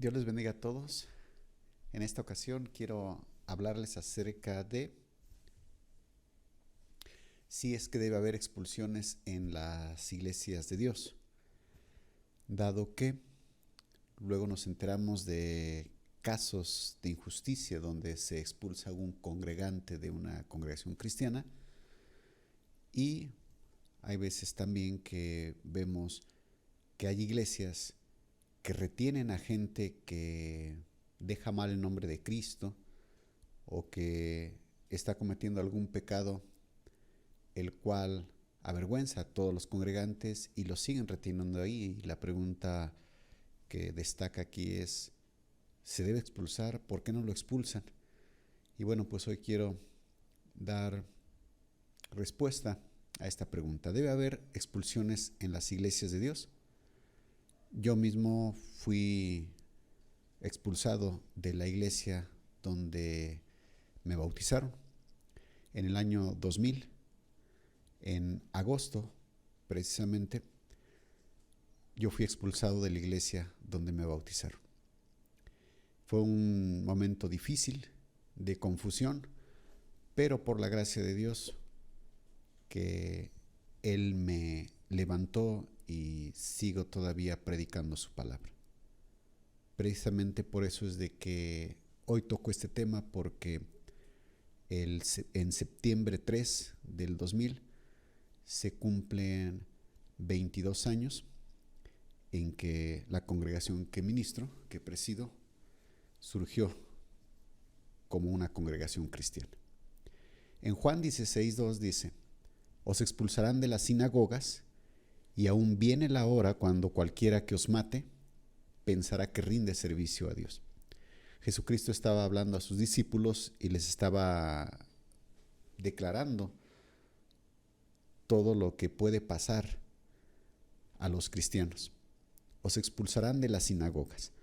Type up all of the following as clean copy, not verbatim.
Dios les bendiga a todos. En esta ocasión quiero hablarles acerca de si es que debe haber expulsiones en las iglesias de Dios, dado que luego nos enteramos de casos de injusticia donde se expulsa a un congregante de una congregación cristiana, y hay veces también que vemos que hay iglesias que retienen a gente que deja mal el nombre de Cristo o que está cometiendo algún pecado el cual avergüenza a todos los congregantes y los siguen reteniendo ahí. Y la pregunta que destaca aquí es, ¿se debe expulsar? ¿Por qué no lo expulsan? Y bueno, pues hoy quiero dar respuesta a esta pregunta. ¿Debe haber expulsiones en las iglesias de Dios? Yo mismo fui expulsado de la iglesia donde me bautizaron en el año 2000, en agosto precisamente. Yo fui expulsado de la iglesia donde me bautizaron. Fue un momento difícil, de confusión, pero por la gracia de Dios que Él me levantó y sigo todavía predicando su palabra. Precisamente por eso es de que hoy toco este tema, porque en septiembre 3 del 2000 se cumplen 22 años en que la congregación que ministro, que presido, surgió como una congregación cristiana. En Juan 16:2 dice: os expulsarán de las sinagogas, y aún viene la hora cuando cualquiera que os mate pensará que rinde servicio a Dios. Jesucristo estaba hablando a sus discípulos y les estaba declarando todo lo que puede pasar a los cristianos. Os expulsarán de las sinagogas.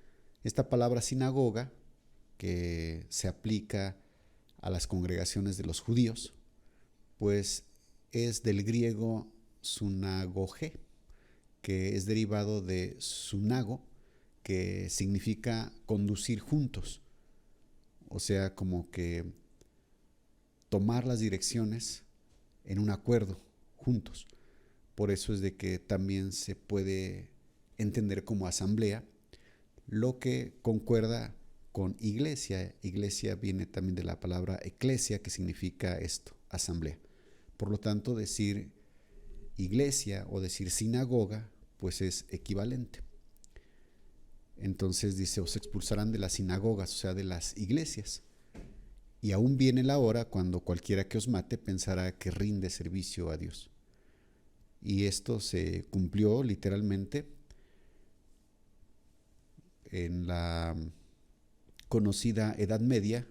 Esta palabra sinagoga, que se aplica a las congregaciones de los judíos, pues es del griego sunagoge, que es derivado de sunago, que significa conducir juntos, o sea, como que tomar las direcciones en un acuerdo juntos. Por eso es de que también se puede entender como asamblea, lo que concuerda con iglesia. Iglesia viene también de la palabra eclesia, que significa esto, asamblea. Por lo tanto, decir iglesia o decir sinagoga, pues es equivalente. Entonces dice: os expulsarán de las sinagogas, o sea, de las iglesias. Y aún viene la hora cuando cualquiera que os mate pensará que rinde servicio a Dios. Y esto se cumplió literalmente en la conocida Edad Media,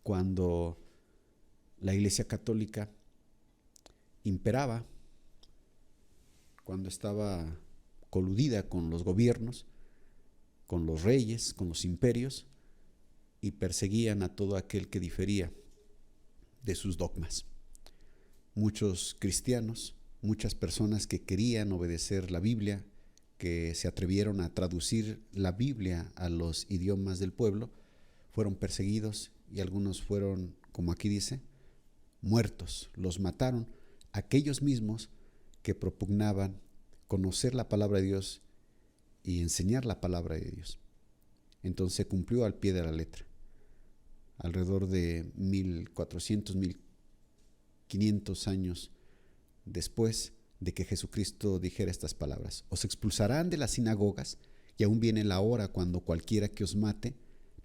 cuando la Iglesia Católica imperaba, cuando estaba coludida con los gobiernos, con los reyes, con los imperios, y perseguían a todo aquel que difería de sus dogmas. Muchos cristianos, muchas personas que querían obedecer la Biblia, que se atrevieron a traducir la Biblia a los idiomas del pueblo, fueron perseguidos, y algunos fueron, como aquí dice, muertos. Los mataron aquellos mismos que propugnaban conocer la palabra de Dios y enseñar la palabra de Dios. Entonces se cumplió al pie de la letra. Alrededor de 1400, 1500 años después de que Jesucristo dijera estas palabras: os expulsarán de las sinagogas, y aún viene la hora cuando cualquiera que os mate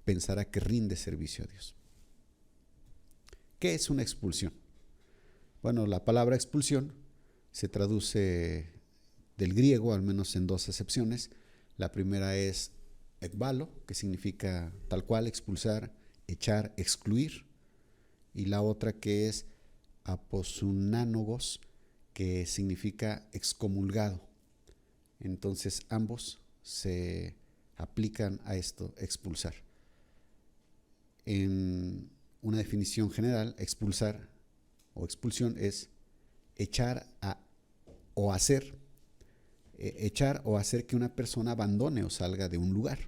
pensará que rinde servicio a Dios. ¿Qué es una expulsión? Bueno, la palabra expulsión se traduce del griego, al menos en dos acepciones. La primera es ekbalo, que significa tal cual expulsar, echar, excluir. Y la otra que es aposunánogos, que significa excomulgado. Entonces ambos se aplican a esto, expulsar. En una definición general, expulsar o expulsión es echar o hacer que una persona abandone o salga de un lugar.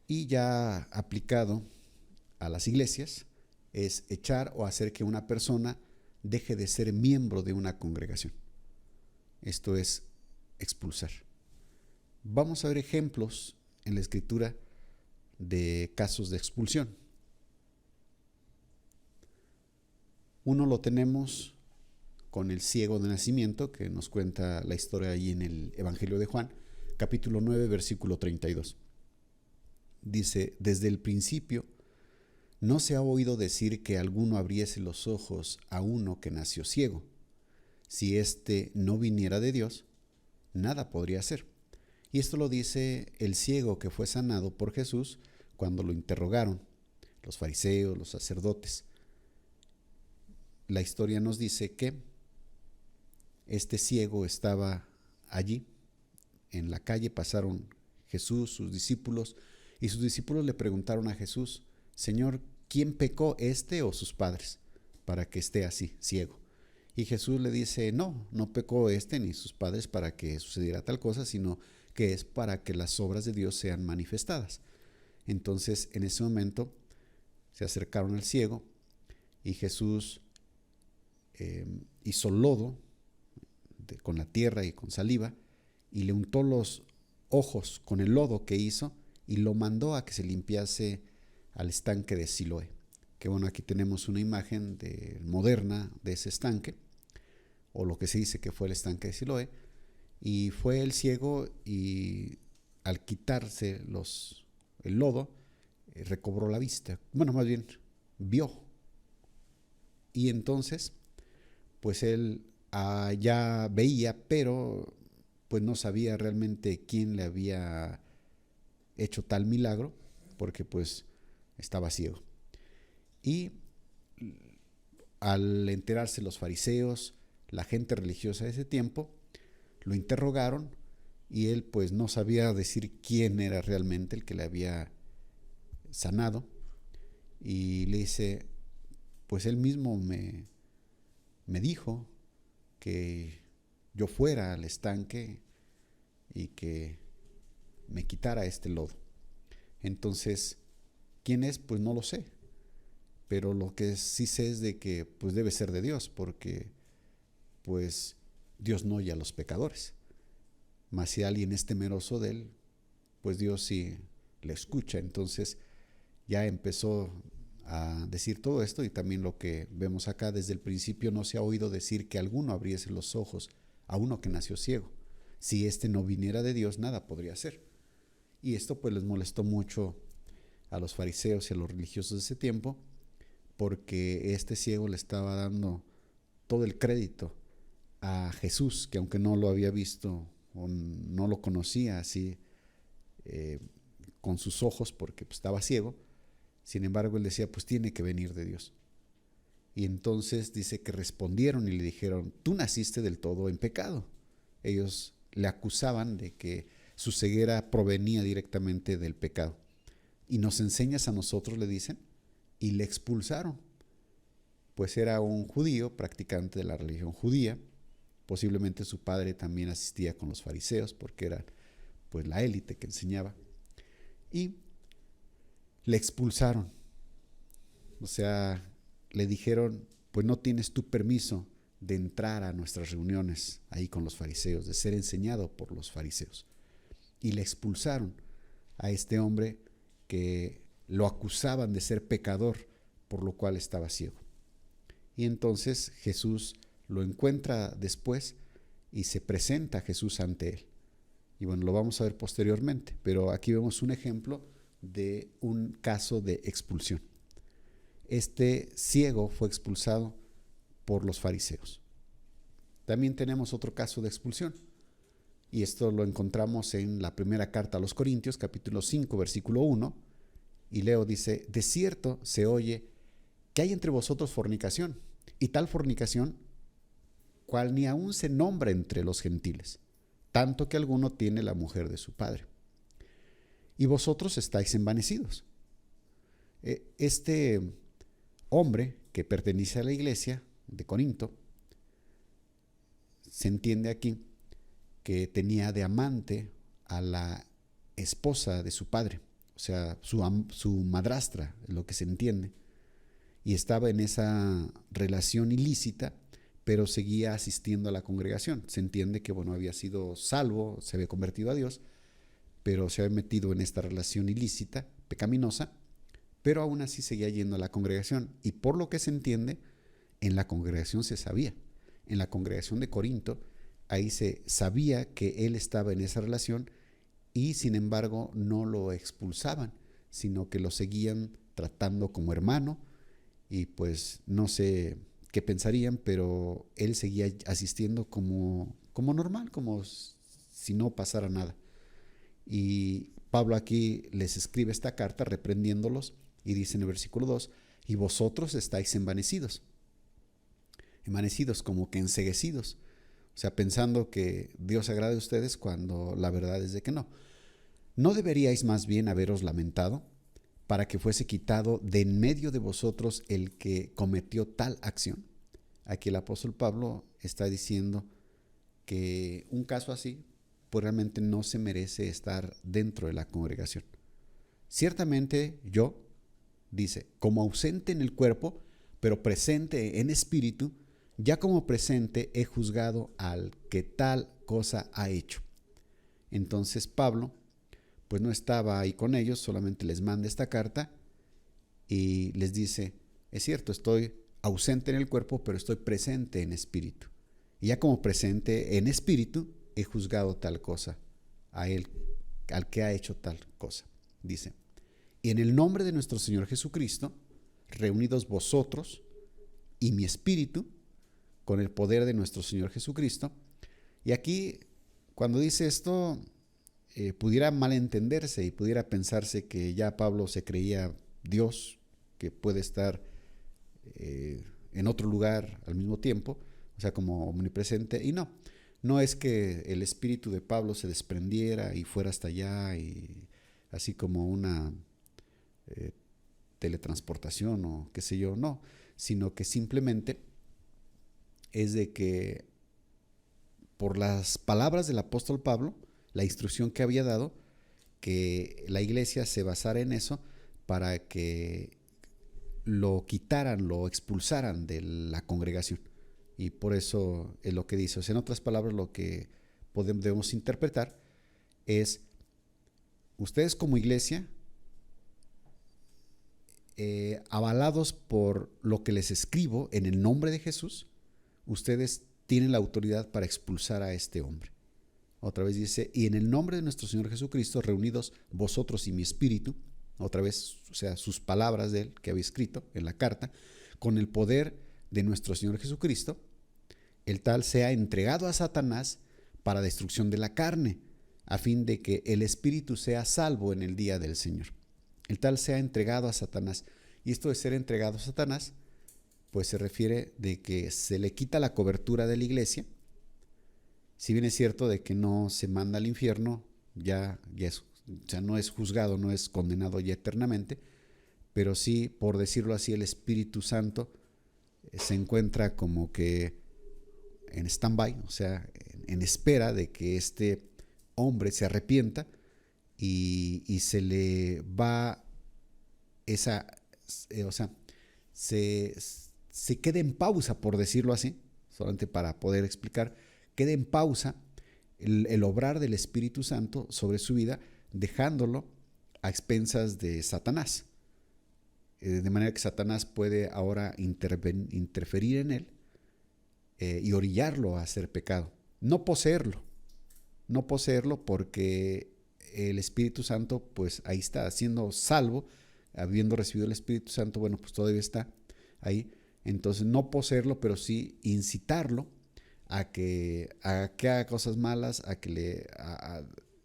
y ya aplicado a las iglesias es echar o hacer que una persona deje de ser miembro de una congregación. Esto es expulsar. Vamos a ver ejemplos en la Escritura de casos de expulsión. Uno lo tenemos con el ciego de nacimiento, que nos cuenta la historia ahí en el Evangelio de Juan, capítulo 9, versículo 32. Dice: desde el principio no se ha oído decir que alguno abriese los ojos a uno que nació ciego. Si éste no viniera de Dios, nada podría hacer. Y esto lo dice el ciego que fue sanado por Jesús cuando lo interrogaron los fariseos, los sacerdotes. La historia nos dice que este ciego estaba allí en la calle, pasaron Jesús, sus discípulos, y sus discípulos le preguntaron a Jesús: Señor, ¿quién pecó, este o sus padres, para que esté así, ciego? Y Jesús le dice: no pecó este ni sus padres para que sucediera tal cosa, sino que es para que las obras de Dios sean manifestadas. Entonces, en ese momento, se acercaron al ciego y Jesús hizo lodo con la tierra y con saliva, y le untó los ojos con el lodo que hizo y lo mandó a que se limpiase al estanque de Siloé. Que bueno, aquí tenemos una imagen moderna de ese estanque, o lo que se dice que fue el estanque de Siloé. Y fue el ciego y al quitarse el lodo, recobró la vista. Bueno, más bien, vio. Y entonces, pues él ya veía, pero pues no sabía realmente quién le había hecho tal milagro, porque pues estaba ciego. Y al enterarse los fariseos, la gente religiosa de ese tiempo, lo interrogaron y él pues no sabía decir quién era realmente el que le había sanado, y le dice: pues él mismo me dijo que yo fuera al estanque y que me quitara este lodo. Entonces, ¿quién es? Pues no lo sé, pero lo que sí sé es de que pues debe ser de Dios, porque pues Dios no oye a los pecadores. Mas si alguien es temeroso de él, pues Dios sí le escucha. Entonces ya empezó a decir todo esto, y también lo que vemos acá: desde el principio no se ha oído decir que alguno abriese los ojos a uno que nació ciego. Si éste no viniera de Dios, nada podría hacer. Y esto pues les molestó mucho a los fariseos y a los religiosos de ese tiempo, porque este ciego le estaba dando todo el crédito a Jesús, que aunque no lo había visto o no lo conocía así con sus ojos, porque pues, estaba ciego, sin embargo él decía: pues tiene que venir de Dios. Y entonces dice que respondieron y le dijeron: tú naciste del todo en pecado. Ellos le acusaban de que su ceguera provenía directamente del pecado. Y nos enseñas a nosotros, le dicen, y le expulsaron. Pues era un judío, practicante de la religión judía. Posiblemente su padre también asistía con los fariseos, porque era pues la élite que enseñaba. Y le expulsaron. O sea, le dijeron: pues no tienes tu permiso de entrar a nuestras reuniones ahí con los fariseos, de ser enseñado por los fariseos. Y le expulsaron a este hombre que lo acusaban de ser pecador, por lo cual estaba ciego. Y entonces Jesús lo encuentra después y se presenta Jesús ante él. Y bueno, lo vamos a ver posteriormente, pero aquí vemos un ejemplo de un caso de expulsión. Este ciego fue expulsado por los fariseos. También tenemos otro caso de expulsión, y esto lo encontramos en la primera carta a los Corintios, capítulo 5, versículo 1, y leo, dice: de cierto se oye que hay entre vosotros fornicación, y tal fornicación cual ni aún se nombra entre los gentiles, tanto que alguno tiene la mujer de su padre. Y vosotros estáis envanecidos. Este hombre que pertenece a la iglesia de Corinto, se entiende aquí que tenía de amante a la esposa de su padre, o sea, su madrastra, es lo que se entiende, y estaba en esa relación ilícita, pero seguía asistiendo a la congregación. Se entiende que, bueno, había sido salvo, se había convertido a Dios, pero se había metido en esta relación ilícita, pecaminosa, pero aún así seguía yendo a la congregación. Y por lo que se entiende, en la congregación se sabía. En la congregación de Corinto, ahí se sabía que él estaba en esa relación y sin embargo no lo expulsaban, sino que lo seguían tratando como hermano y pues no sé qué pensarían, pero él seguía asistiendo como normal, como si no pasara nada. Y Pablo aquí les escribe esta carta reprendiéndolos y dice en el versículo 2, y vosotros estáis envanecidos como que enceguecidos, o sea, pensando que Dios agrade a ustedes cuando la verdad es de que no. ¿No deberíais más bien haberos lamentado para que fuese quitado de en medio de vosotros el que cometió tal acción? Aquí el apóstol Pablo está diciendo que un caso así pues realmente no se merece estar dentro de la congregación. Ciertamente yo, dice, como ausente en el cuerpo, pero presente en espíritu, ya como presente he juzgado al que tal cosa ha hecho. Entonces Pablo pues no estaba ahí con ellos, solamente les manda esta carta y les dice, es cierto, estoy ausente en el cuerpo, pero estoy presente en espíritu. Y ya como presente en espíritu, he juzgado tal cosa a él, al que ha hecho tal cosa. Dice, y en el nombre de nuestro Señor Jesucristo, reunidos vosotros y mi espíritu, con el poder de nuestro Señor Jesucristo. Y aquí, cuando dice esto, pudiera malentenderse y pudiera pensarse que ya Pablo se creía Dios, que puede estar en otro lugar al mismo tiempo, o sea, como omnipresente, y no es que el espíritu de Pablo se desprendiera y fuera hasta allá, y así como una teletransportación o qué sé yo, no, sino que simplemente es de que por las palabras del apóstol Pablo, la instrucción que había dado, que la iglesia se basara en eso para que lo quitaran, lo expulsaran de la congregación. Y por eso es lo que dice. O sea, en otras palabras, lo que debemos interpretar es, ustedes como iglesia, avalados por lo que les escribo en el nombre de Jesús, ustedes tienen la autoridad para expulsar a este hombre. Otra vez dice, y en el nombre de nuestro Señor Jesucristo, reunidos vosotros y mi espíritu, otra vez, o sea, sus palabras de él que había escrito en la carta, con el poder de nuestro Señor Jesucristo, el tal sea entregado a Satanás para destrucción de la carne, a fin de que el espíritu sea salvo en el día del Señor. El tal sea entregado a Satanás. Y esto de ser entregado a Satanás, pues se refiere de que se le quita la cobertura de la iglesia. Si bien es cierto de que no se manda al infierno, ya es, o sea, no es juzgado, no es condenado ya eternamente, pero sí, por decirlo así, el Espíritu Santo se encuentra como que en stand-by, o sea, en espera de que este hombre se arrepienta y se le va esa, o sea, se queda en pausa, por decirlo así, solamente para poder explicar, queda en pausa el obrar del Espíritu Santo sobre su vida, dejándolo a expensas de Satanás. De manera que Satanás puede ahora interferir en él y orillarlo a hacer pecado. No poseerlo porque el Espíritu Santo, pues ahí está, siendo salvo, habiendo recibido el Espíritu Santo, bueno, pues todavía está ahí. Entonces, no poseerlo, pero sí incitarlo a que haga cosas malas, a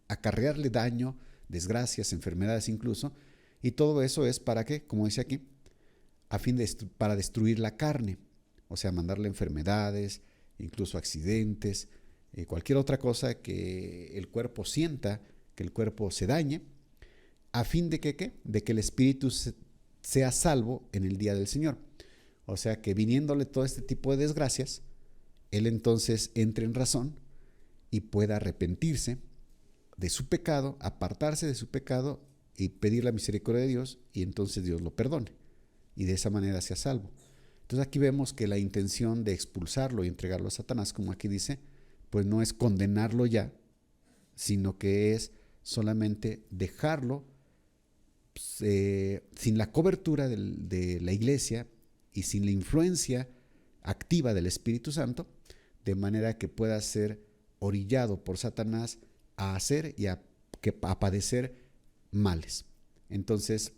acarrearle daño, desgracias, enfermedades incluso. Y todo eso es para qué, como dice aquí, para destruir la carne. O sea, mandarle enfermedades, incluso accidentes, cualquier otra cosa que el cuerpo sienta, que el cuerpo se dañe, a fin de que, ¿qué? De que el espíritu sea salvo en el día del Señor. O sea, que viniéndole todo este tipo de desgracias, él entonces entre en razón y pueda arrepentirse de su pecado, apartarse de su pecado y pedir la misericordia de Dios, y entonces Dios lo perdone y de esa manera sea salvo. Entonces aquí vemos que la intención de expulsarlo y entregarlo a Satanás, como aquí dice, pues no es condenarlo ya, sino que es solamente dejarlo sin la cobertura de la iglesia y sin la influencia activa del Espíritu Santo, de manera que pueda ser orillado por Satanás a hacer y a padecer males. Entonces,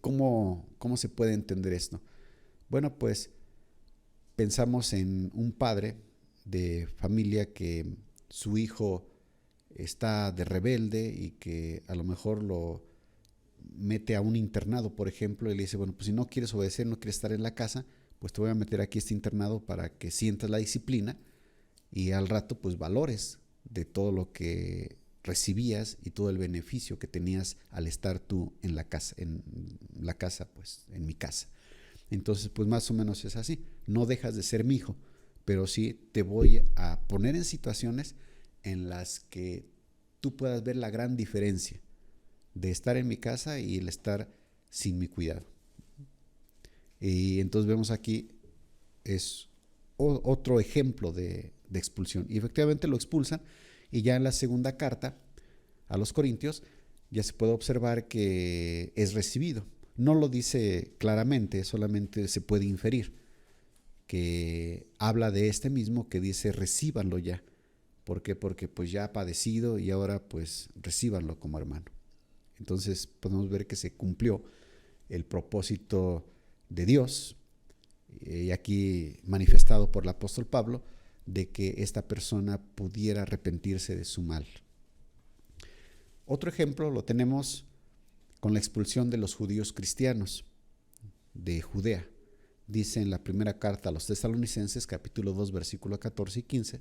¿cómo se puede entender esto? Bueno, pues pensamos en un padre de familia que su hijo está de rebelde y que a lo mejor lo mete a un internado, por ejemplo, y le dice, bueno, pues si no quieres obedecer, no quieres estar en la casa, pues te voy a meter aquí a este internado para que sientas la disciplina y al rato pues valores de todo lo que recibías y todo el beneficio que tenías al estar tú en la casa, pues en mi casa. Entonces pues más o menos es así, no dejas de ser mi hijo, pero sí te voy a poner en situaciones en las que tú puedas ver la gran diferencia de estar en mi casa y el estar sin mi cuidado. Y entonces vemos aquí es otro ejemplo de expulsión. Y efectivamente lo expulsan, y ya en la segunda carta a los Corintios ya se puede observar que es recibido. No lo dice claramente, solamente se puede inferir que habla de este mismo, que dice recíbanlo ya. ¿Por qué? Porque pues ya ha padecido y ahora pues recíbanlo como hermano. Entonces podemos ver que se cumplió el propósito de Dios, y aquí manifestado por el apóstol Pablo, de que esta persona pudiera arrepentirse de su mal. Otro ejemplo lo tenemos con la expulsión de los judíos cristianos de Judea. Dice en la primera carta a los Tesalonicenses, capítulo 2, versículos 14 y 15,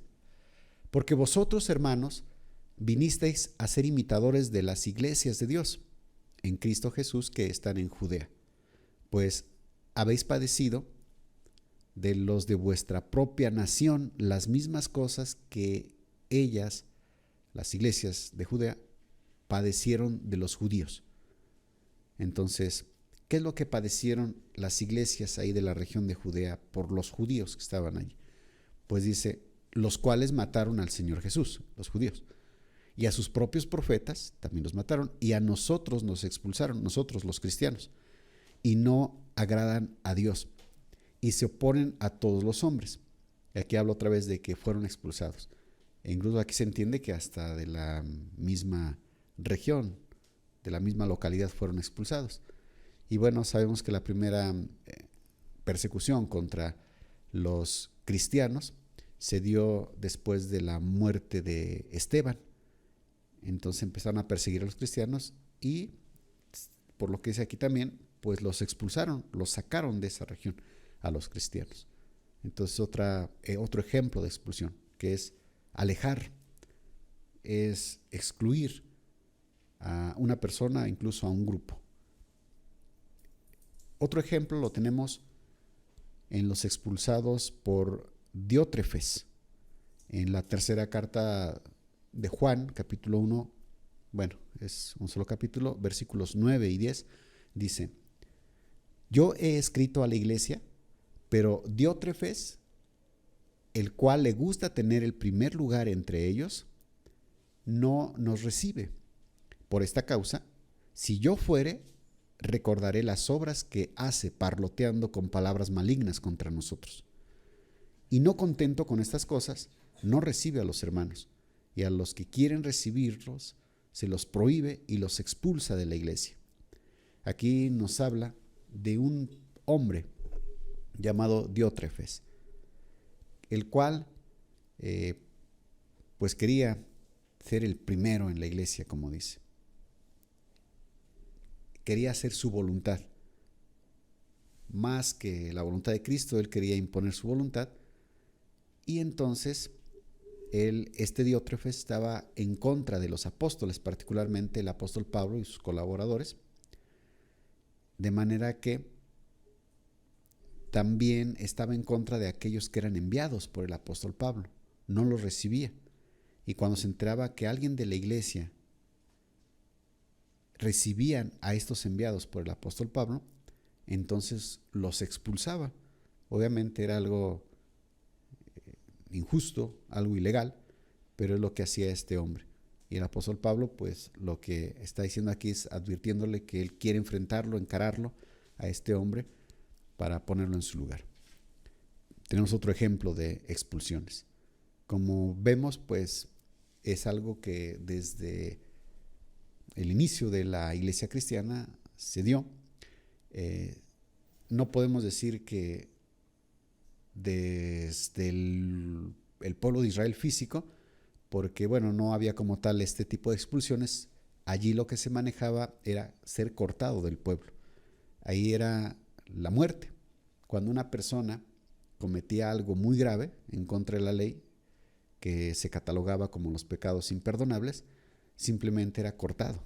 porque vosotros, hermanos, vinisteis a ser imitadores de las iglesias de Dios en Cristo Jesús que están en Judea, pues habéis padecido de los de vuestra propia nación las mismas cosas que ellas, las iglesias de Judea, padecieron de los judíos. Entonces, ¿qué es lo que padecieron las iglesias ahí de la región de Judea por los judíos que estaban allí? Pues dice, los cuales mataron al Señor Jesús, los judíos, y a sus propios profetas también los mataron, y a nosotros nos expulsaron, nosotros los cristianos, y no agradan a Dios, y se oponen a todos los hombres. Y aquí hablo otra vez de que fueron expulsados. E incluso aquí se entiende que hasta de la misma región, de la misma localidad fueron expulsados. Y bueno, sabemos que la primera persecución contra los cristianos se dio después de la muerte de Esteban. Entonces empezaron a perseguir a los cristianos y, por lo que dice aquí también, pues los expulsaron, los sacaron de esa región a los cristianos. Entonces otro ejemplo de expulsión, que es alejar, es excluir a una persona, incluso a un grupo. Otro ejemplo lo tenemos en los expulsados por Diótrefes, en la tercera carta de Juan, capítulo 1, bueno, es un solo capítulo, versículos 9 y 10, dice, yo he escrito a la iglesia, pero Diótrefes, el cual le gusta tener el primer lugar entre ellos, no nos recibe. Por esta causa, si yo fuere, recordaré las obras que hace parloteando con palabras malignas contra nosotros. Y no contento con estas cosas, no recibe a los hermanos, y a los que quieren recibirlos, se los prohíbe y los expulsa de la iglesia. Aquí nos habla de un hombre llamado Diótrefes, el cual pues quería ser el primero en la iglesia, como dice. Quería hacer su voluntad. Más que la voluntad de Cristo, él quería imponer su voluntad. Y entonces, este Diótrefes estaba en contra de los apóstoles, particularmente el apóstol Pablo y sus colaboradores. De manera que también estaba en contra de aquellos que eran enviados por el apóstol Pablo. No los recibía. Y cuando se enteraba que alguien de la iglesia recibían a estos enviados por el apóstol Pablo, entonces los expulsaba. Obviamente era algo injusto, algo ilegal, pero es lo que hacía este hombre. Y el apóstol Pablo, pues lo que está diciendo aquí es advirtiéndole que él quiere enfrentarlo, encararlo a este hombre para ponerlo en su lugar. Tenemos otro ejemplo de expulsiones. Como vemos, pues es algo que desde el inicio de la iglesia cristiana se dio. No podemos decir que desde el pueblo de Israel físico, porque bueno, no había como tal este tipo de expulsiones. Allí lo que se manejaba era ser cortado del pueblo. Ahí era la muerte. Cuando una persona cometía algo muy grave en contra de la ley, que se catalogaba como los pecados imperdonables, simplemente era cortado.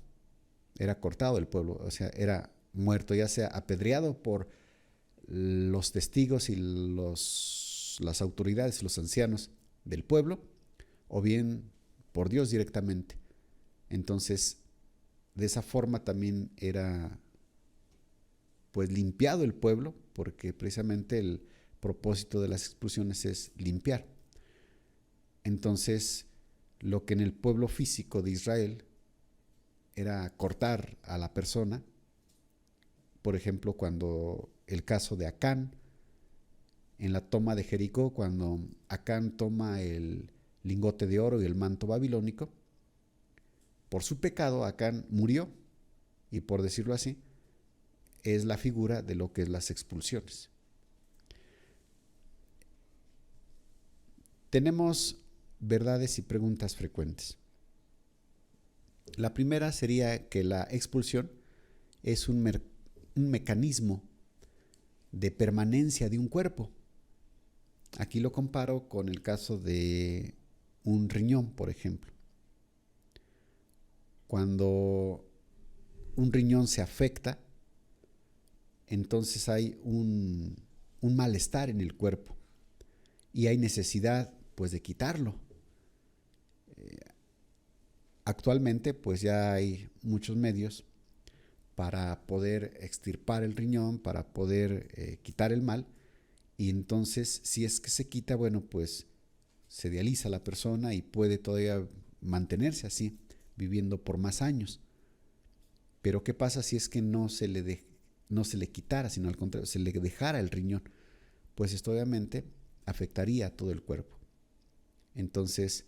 Era cortado del pueblo, o sea, era muerto, ya sea apedreado por los testigos y las autoridades, los ancianos del pueblo, o bien por Dios directamente. Entonces, de esa forma también era pues limpiado el pueblo, porque precisamente el propósito de las expulsiones es limpiar. Entonces, lo que en el pueblo físico de Israel era cortar a la persona, por ejemplo, cuando el caso de Acán, en la toma de Jericó, cuando Acán toma el lingote de oro y el manto babilónico, por su pecado Acán murió, y por decirlo así, es la figura de lo que es las expulsiones. Tenemos verdades y preguntas frecuentes. La primera sería que la expulsión es un mecanismo de permanencia de un cuerpo. Aquí lo comparo con el caso de un riñón, por ejemplo. Cuando un riñón se afecta, entonces hay un malestar en el cuerpo y hay necesidad pues de quitarlo. Actualmente pues ya hay muchos medios para poder extirpar el riñón, para poder quitar el mal, y entonces si es que se quita, bueno, pues se dializa la persona y puede todavía mantenerse así, viviendo por más años. Pero ¿qué pasa si es que no se le quitara, sino al contrario, se le dejara el riñón? Pues esto obviamente afectaría a todo el cuerpo. Entonces,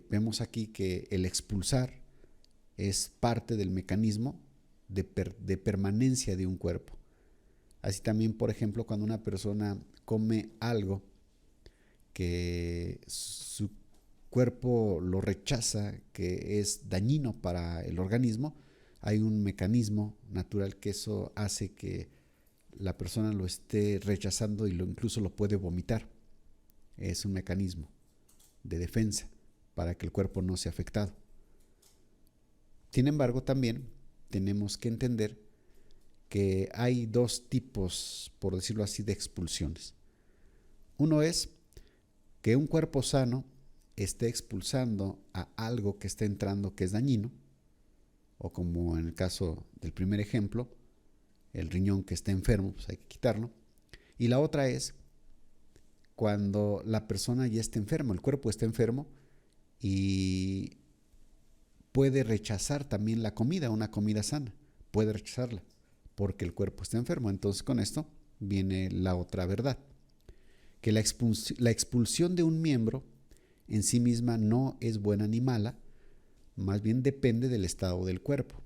vemos aquí que el expulsar es parte del mecanismo de permanencia de un cuerpo. Así también, por ejemplo, cuando una persona come algo que su cuerpo lo rechaza, que es dañino para el organismo, hay un mecanismo natural que eso hace que la persona lo esté rechazando y incluso lo puede vomitar. Es un mecanismo de defensa para que el cuerpo no sea afectado. Sin embargo, también tenemos que entender que hay dos tipos, por decirlo así, de expulsiones. Uno es que un cuerpo sano esté expulsando a algo que está entrando que es dañino, o como en el caso del primer ejemplo, el riñón que está enfermo, pues hay que quitarlo. Y la otra es cuando la persona ya está enferma, el cuerpo está enfermo y puede rechazar también la comida, una comida sana, puede rechazarla porque el cuerpo está enfermo. Entonces con esto viene la otra verdad, que la expulsión de un miembro en sí misma no es buena ni mala, más bien depende del estado del cuerpo.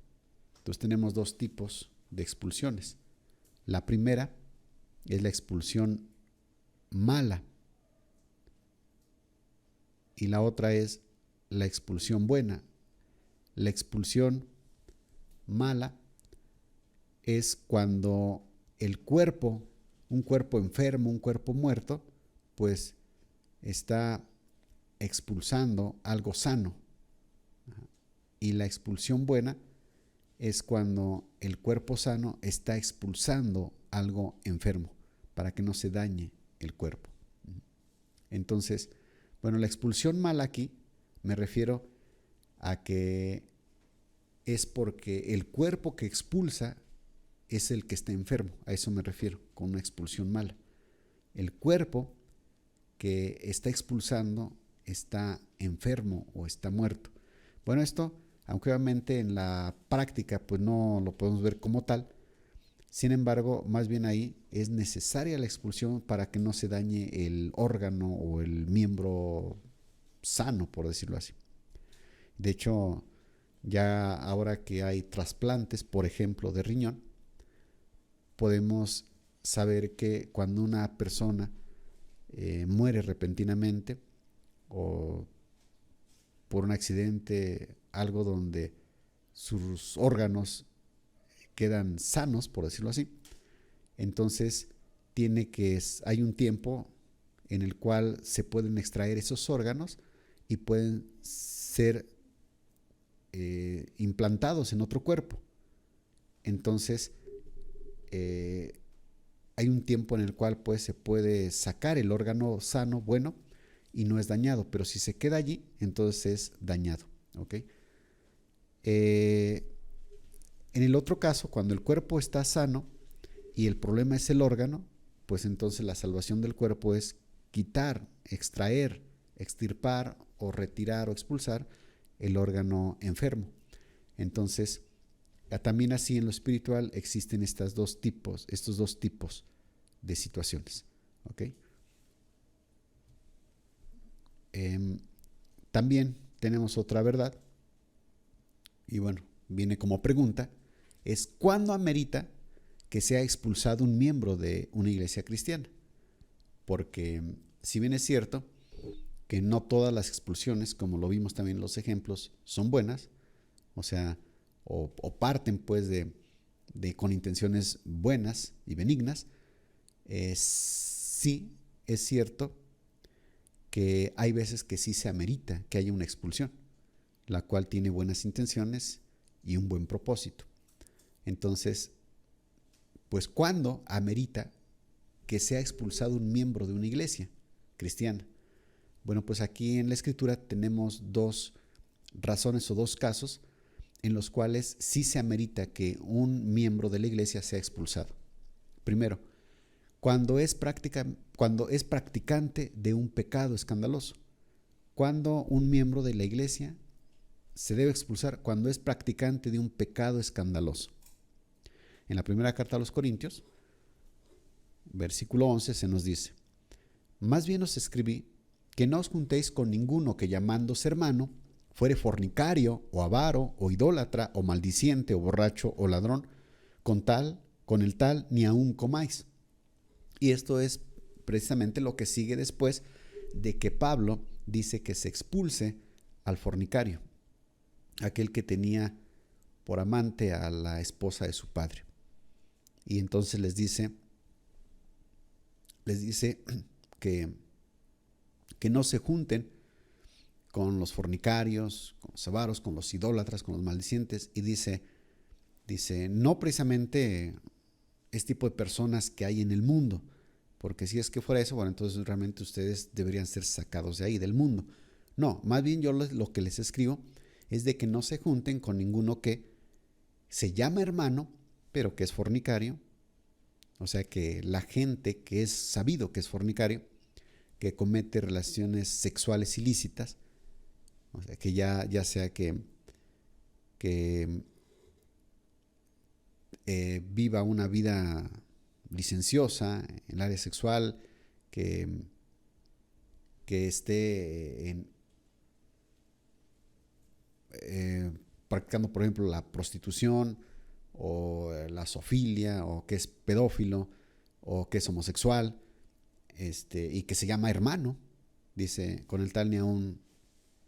Entonces tenemos dos tipos de expulsiones. La primera es la expulsión mala y la otra es la expulsión buena. La expulsión mala es cuando el cuerpo, un cuerpo enfermo, un cuerpo muerto, pues está expulsando algo sano. Y la expulsión buena es cuando el cuerpo sano está expulsando algo enfermo para que no se dañe el cuerpo. Entonces, bueno, la expulsión mala aquí me refiero a que es porque el cuerpo que expulsa es el que está enfermo. A eso me refiero, con una expulsión mala. El cuerpo que está expulsando está enfermo o está muerto. Bueno, esto, aunque obviamente en la práctica pues no lo podemos ver como tal, sin embargo, más bien ahí es necesaria la expulsión para que no se dañe el órgano o el miembro sano, por decirlo así. De hecho, ya ahora que hay trasplantes, por ejemplo, de riñón, podemos saber que cuando una persona muere repentinamente o por un accidente, algo donde sus órganos quedan sanos, por decirlo así, entonces hay un tiempo en el cual se pueden extraer esos órganos y pueden ser implantados en otro cuerpo. Entonces, hay un tiempo en el cual pues se puede sacar el órgano sano, bueno, y no es dañado, pero si se queda allí, entonces es dañado, ¿ok? En el otro caso, cuando el cuerpo está sano y el problema es el órgano, pues entonces la salvación del cuerpo es quitar, extraer, extirpar o retirar o expulsar el órgano enfermo. Entonces, también así en lo espiritual existen estos dos tipos de situaciones. ¿Ok? También tenemos otra verdad, y bueno, viene como pregunta, es ¿cuándo amerita que sea expulsado un miembro de una iglesia cristiana? Porque si bien es cierto que no todas las expulsiones, como lo vimos también en los ejemplos, son buenas, o sea, o parten pues con intenciones buenas y benignas, sí es cierto que hay veces que sí se amerita que haya una expulsión, la cual tiene buenas intenciones y un buen propósito. Entonces, pues ¿cuándo amerita que sea expulsado un miembro de una iglesia cristiana? Bueno, pues aquí en la Escritura tenemos dos razones o dos casos en los cuales sí se amerita que un miembro de la iglesia sea expulsado. Primero, cuando es practicante de un pecado escandaloso. Cuando un miembro de la iglesia se debe expulsar cuando es practicante de un pecado escandaloso. En la primera carta a los Corintios, versículo 11, se nos dice: más bien os escribí que no os juntéis con ninguno que llamándose hermano fuere fornicario o avaro o idólatra o maldiciente o borracho o ladrón, con el tal ni aun comáis. Y esto es precisamente lo que sigue después de que Pablo dice que se expulse al fornicario, aquel que tenía por amante a la esposa de su padre. Y entonces les dice que no se junten con los fornicarios, con los avaros, con los idólatras, con los maldicientes. Y dice, no precisamente este tipo de personas que hay en el mundo, porque si es que fuera eso, bueno, entonces realmente ustedes deberían ser sacados de ahí, del mundo. No, más bien yo lo que les escribo es de que no se junten con ninguno que se llama hermano, pero que es fornicario. O sea, que la gente que es sabido que es fornicario, que comete relaciones sexuales ilícitas, o sea, que ya sea que viva una vida licenciosa en el área sexual, que esté practicando, por ejemplo, la prostitución o la zoofilia, o que es pedófilo, o que es homosexual, y que se llama hermano, dice, con el tal ni aun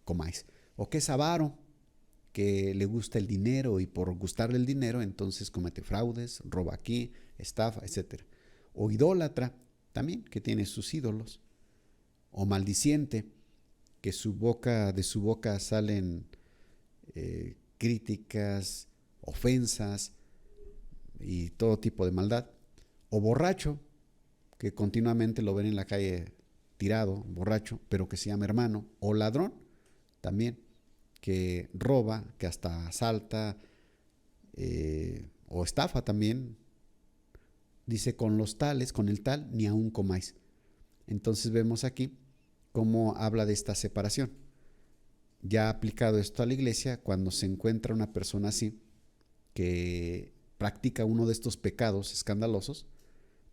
comáis, o que es avaro, que le gusta el dinero y por gustarle el dinero entonces comete fraudes, roba aquí, estafa, etc. O idólatra también, que tiene sus ídolos. O maldiciente, que de su boca salen críticas, ofensas y todo tipo de maldad. O borracho, que continuamente lo ven en la calle tirado, borracho, pero que se llama hermano. O ladrón también, que roba, que hasta asalta o estafa también, dice con el tal, ni aun comáis. Entonces vemos aquí cómo habla de esta separación. Ya ha aplicado esto a la iglesia cuando se encuentra una persona así que practica uno de estos pecados escandalosos,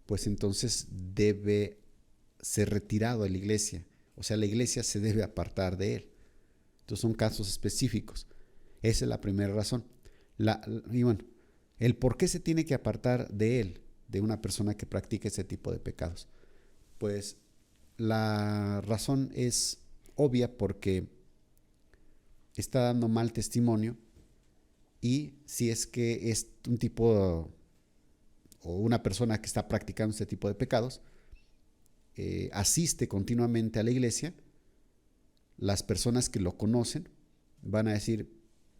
pues entonces debe ser retirado de la iglesia. O sea, la iglesia se debe apartar de él. Entonces son casos específicos. Esa es la primera razón. Y bueno, el por qué se tiene que apartar de él, de una persona que practica ese tipo de pecados. Pues la razón es obvia porque está dando mal testimonio, y si es que es un tipo o una persona que está practicando este tipo de pecados, asiste continuamente a la iglesia, las personas que lo conocen van a decir,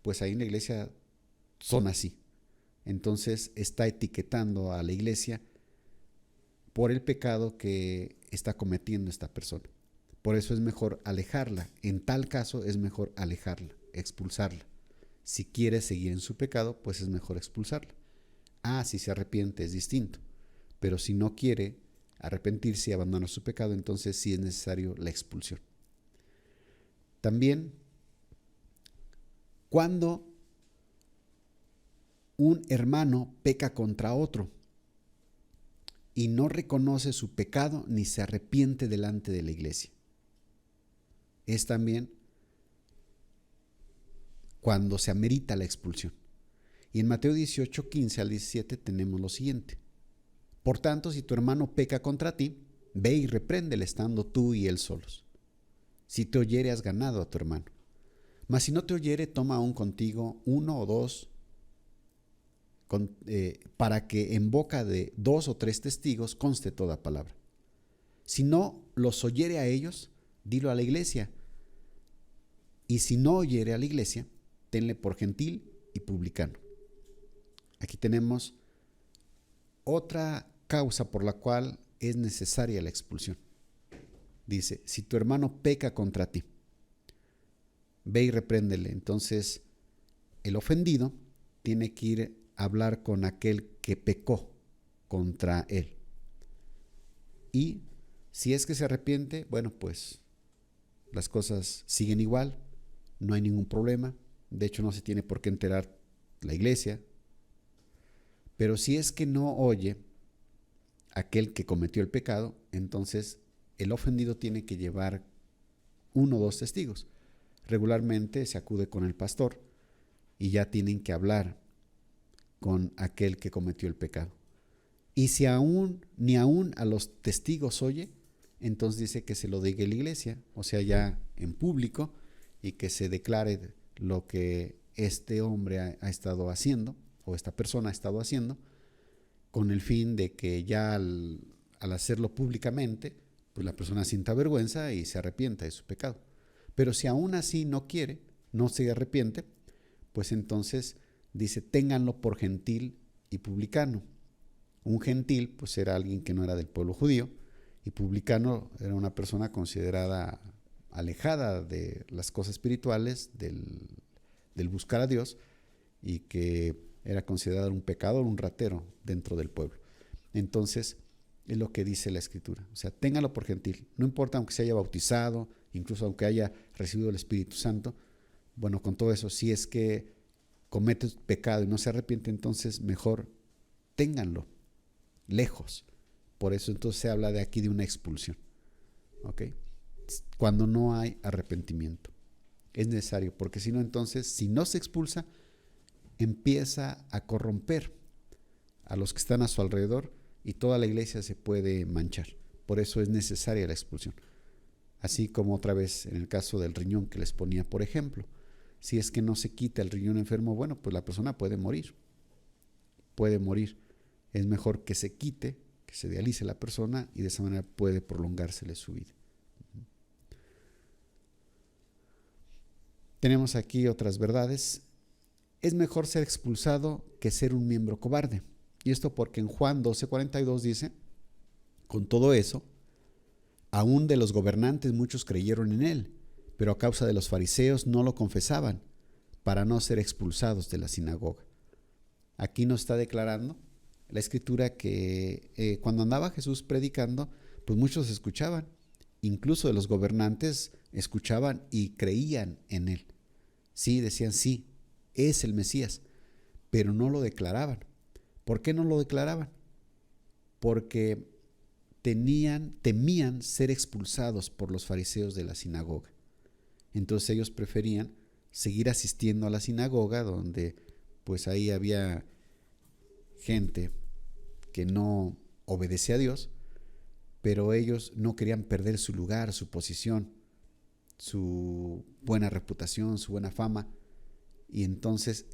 pues ahí en la iglesia son así. Entonces está etiquetando a la iglesia por el pecado que está cometiendo esta persona. Por eso es mejor alejarla. En tal caso es mejor alejarla, expulsarla. Si quiere seguir en su pecado, pues es mejor expulsarla. Si se arrepiente es distinto. Pero si no quiere arrepentirse y abandonar su pecado, entonces sí es necesario la expulsión. También, cuando un hermano peca contra otro y no reconoce su pecado ni se arrepiente delante de la iglesia, es también cuando se amerita la expulsión. Y en Mateo 18, 15 al 17 tenemos lo siguiente: por tanto, si tu hermano peca contra ti, ve y repréndele estando tú y él solos. Si te oyere, has ganado a tu hermano. Mas si no te oyere, toma aún contigo uno o dos, para que en boca de 2 o 3 testigos conste toda palabra. Si no los oyere a ellos, dilo a la iglesia. Y si no oyere a la iglesia, tenle por gentil y publicano. Aquí tenemos otra causa por la cual es necesaria la expulsión. Dice, si tu hermano peca contra ti, ve y repréndele. Entonces, el ofendido tiene que ir a hablar con aquel que pecó contra él. Y si es que se arrepiente, bueno, pues las cosas siguen igual, no hay ningún problema. De hecho, no se tiene por qué enterar la iglesia. Pero si es que no oye aquel que cometió el pecado, entonces el ofendido tiene que llevar 1 o 2 testigos. Regularmente se acude con el pastor y ya tienen que hablar con aquel que cometió el pecado. Y si ni aún a los testigos oye, entonces dice que se lo diga la iglesia, o sea, ya en público, y que se declare lo que este hombre ha estado haciendo, o esta persona ha estado haciendo, con el fin de que ya al hacerlo públicamente, pues la persona sienta vergüenza y se arrepienta de su pecado. Pero si aún así no quiere, no se arrepiente, pues entonces dice, ténganlo por gentil y publicano. Un gentil pues era alguien que no era del pueblo judío, y publicano era una persona considerada alejada de las cosas espirituales, del buscar a Dios, y que era considerado un pecador, un ratero dentro del pueblo. Entonces, es lo que dice la Escritura. O sea, téngalo por gentil. No importa aunque se haya bautizado, incluso aunque haya recibido el Espíritu Santo. Bueno, con todo eso, si es que comete pecado y no se arrepiente, entonces mejor ténganlo lejos. Por eso entonces se habla de aquí de una expulsión. ¿Ok? Cuando no hay arrepentimiento. Es necesario, porque si no, entonces, si no se expulsa, empieza a corromper a los que están a su alrededor y toda la iglesia se puede manchar. Por eso es necesaria la expulsión. Así como otra vez en el caso del riñón que les ponía por ejemplo. Si es que no se quita el riñón enfermo, bueno, pues la persona puede morir. Puede morir. Es mejor que se quite, que se dialice la persona, y de esa manera puede prolongársele su vida. Tenemos aquí otras verdades. Es mejor ser expulsado que ser un miembro cobarde. Y esto porque en Juan 12:42 dice, con todo eso, aún de los gobernantes muchos creyeron en él, pero a causa de los fariseos no lo confesaban para no ser expulsados de la sinagoga. Aquí nos está declarando la escritura que cuando andaba Jesús predicando, pues muchos escuchaban, incluso de los gobernantes escuchaban y creían en él. Sí, decían, sí, es el Mesías, pero no lo declaraban. ¿Por qué no lo declaraban? Porque temían ser expulsados por los fariseos de la sinagoga. Entonces ellos preferían seguir asistiendo a la sinagoga, donde pues ahí había gente que no obedecía a Dios, pero ellos no querían perder su lugar, su posición, su buena reputación, su buena fama, y entonces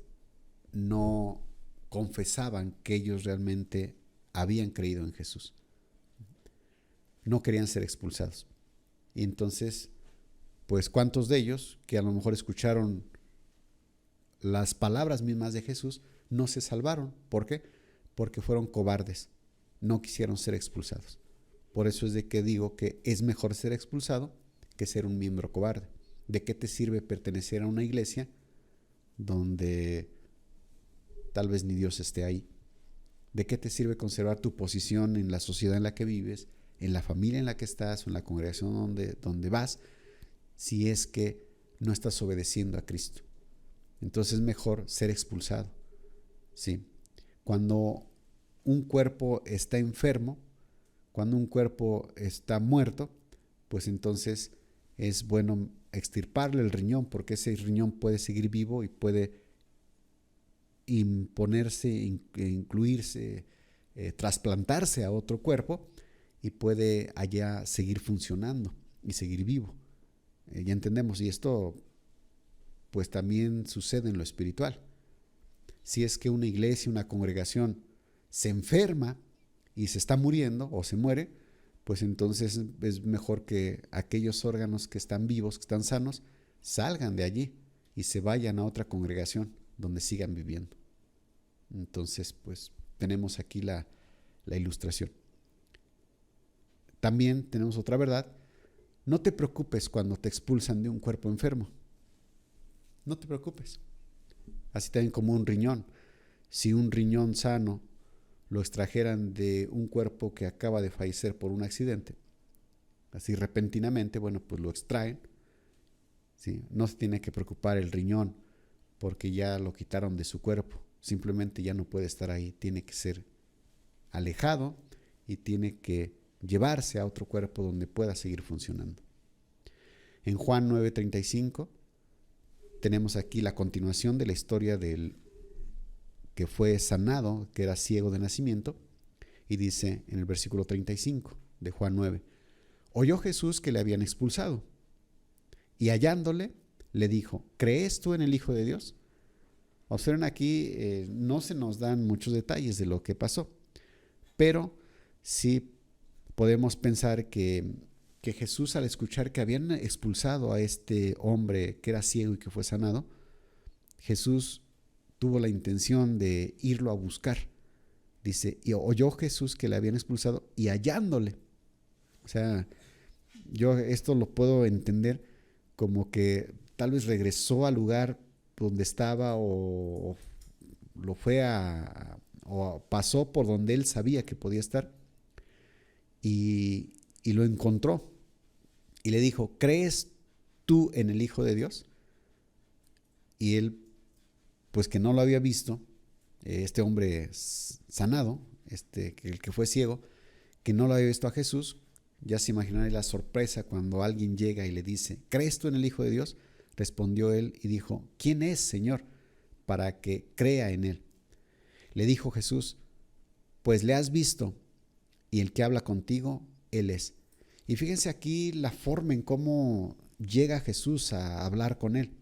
no confesaban que ellos realmente habían creído en Jesús. No querían ser expulsados. Y entonces, pues cuántos de ellos que a lo mejor escucharon las palabras mismas de Jesús no se salvaron. ¿Por qué? Porque fueron cobardes, no quisieron ser expulsados. Por eso es de que digo que es mejor ser expulsado que ser un miembro cobarde. ¿De qué te sirve pertenecer a una iglesia donde tal vez ni Dios esté ahí? ¿De qué te sirve conservar tu posición en la sociedad en la que vives, en la familia en la que estás o en la congregación donde vas, si es que no estás obedeciendo a Cristo? Entonces es mejor ser expulsado. ¿Sí? Cuando un cuerpo está enfermo, cuando un cuerpo está muerto, pues entonces es bueno extirparle el riñón, porque ese riñón puede seguir vivo y puede imponerse, incluirse, trasplantarse a otro cuerpo y puede allá seguir funcionando y seguir vivo. Ya entendemos, y esto pues también sucede en lo espiritual. Si es que una iglesia, una congregación se enferma y se está muriendo o se muere, pues entonces es mejor que aquellos órganos que están vivos, que están sanos, salgan de allí y se vayan a otra congregación donde sigan viviendo. Entonces, pues tenemos aquí la ilustración. También tenemos otra verdad. No te preocupes cuando te expulsan de un cuerpo enfermo. No te preocupes. Así también como un riñón. Si un riñón sano lo extrajeran de un cuerpo que acaba de fallecer por un accidente, así repentinamente, bueno, pues lo extraen. ¿Sí? No se tiene que preocupar el riñón porque ya lo quitaron de su cuerpo. Simplemente ya no puede estar ahí. Tiene que ser alejado y tiene que llevarse a otro cuerpo donde pueda seguir funcionando. En Juan 9:35 tenemos aquí la continuación de la historia del que fue sanado, que era ciego de nacimiento, y dice en el versículo 35 de Juan 9, oyó Jesús que le habían expulsado, y hallándole, le dijo, ¿crees tú en el Hijo de Dios? Observen aquí, no se nos dan muchos detalles de lo que pasó, pero sí podemos pensar que Jesús, al escuchar que habían expulsado a este hombre que era ciego y que fue sanado, Jesús tuvo la intención de irlo a buscar. Dice, y oyó Jesús que le habían expulsado y hallándole. O sea, yo esto lo puedo entender como que tal vez regresó al lugar donde estaba o lo fue o pasó por donde él sabía que podía estar y lo encontró y le dijo, ¿crees tú en el Hijo de Dios? Y él, pues que no lo había visto, este hombre sanado, el que fue ciego, que no lo había visto a Jesús, ya se imaginará la sorpresa cuando alguien llega y le dice, ¿crees tú en el Hijo de Dios? Respondió él y dijo, ¿quién es, Señor, para que crea en él? Le dijo Jesús, pues le has visto, y el que habla contigo, él es. Y fíjense aquí la forma en cómo llega Jesús a hablar con él.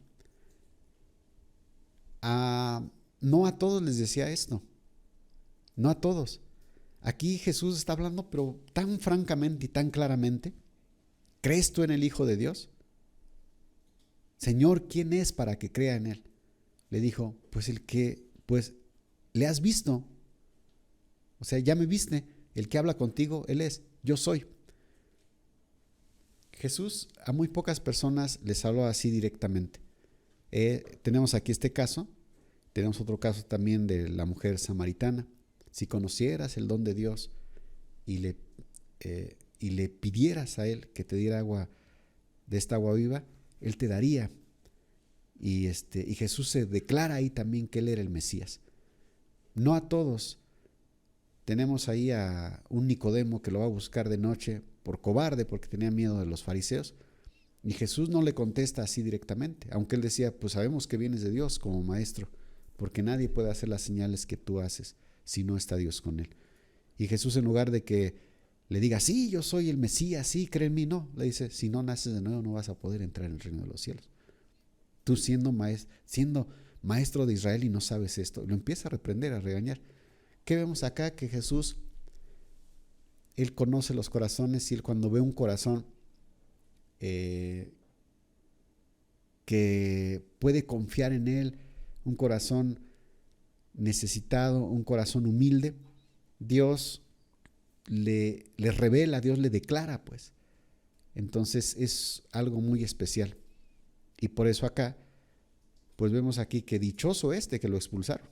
No a todos les decía esto, no a todos. Aquí Jesús está hablando, pero tan francamente y tan claramente. ¿Crees tú en el Hijo de Dios? Señor, ¿quién es para que crea en él? Le dijo, pues le has visto. O sea, ya me viste. El que habla contigo, él es. Yo soy. Jesús a muy pocas personas les habló así directamente. Tenemos aquí este caso, tenemos otro caso también de la mujer samaritana. Si conocieras el don de Dios y le pidieras a Él que te diera agua, de esta agua viva, Él te daría. Y Jesús se declara ahí también que Él era el Mesías. No a todos. Tenemos ahí a un Nicodemo que lo va a buscar de noche por cobarde, porque tenía miedo de los fariseos. Y Jesús no le contesta así directamente, aunque él decía, pues sabemos que vienes de Dios como maestro, porque nadie puede hacer las señales que tú haces si no está Dios con él. Y Jesús, en lugar de que le diga, sí, yo soy el Mesías, sí, cree en mí, no, le dice, si no naces de nuevo no vas a poder entrar en el reino de los cielos. Tú siendo maestro de Israel y no sabes esto, lo empieza a reprender, a regañar. ¿Qué vemos acá? Que Jesús, Él conoce los corazones, y Él, cuando ve un corazón que puede confiar en Él, un corazón necesitado, un corazón humilde, Dios le revela, Dios le declara, pues. Entonces es algo muy especial. Y por eso acá, pues vemos aquí que dichoso que lo expulsaron.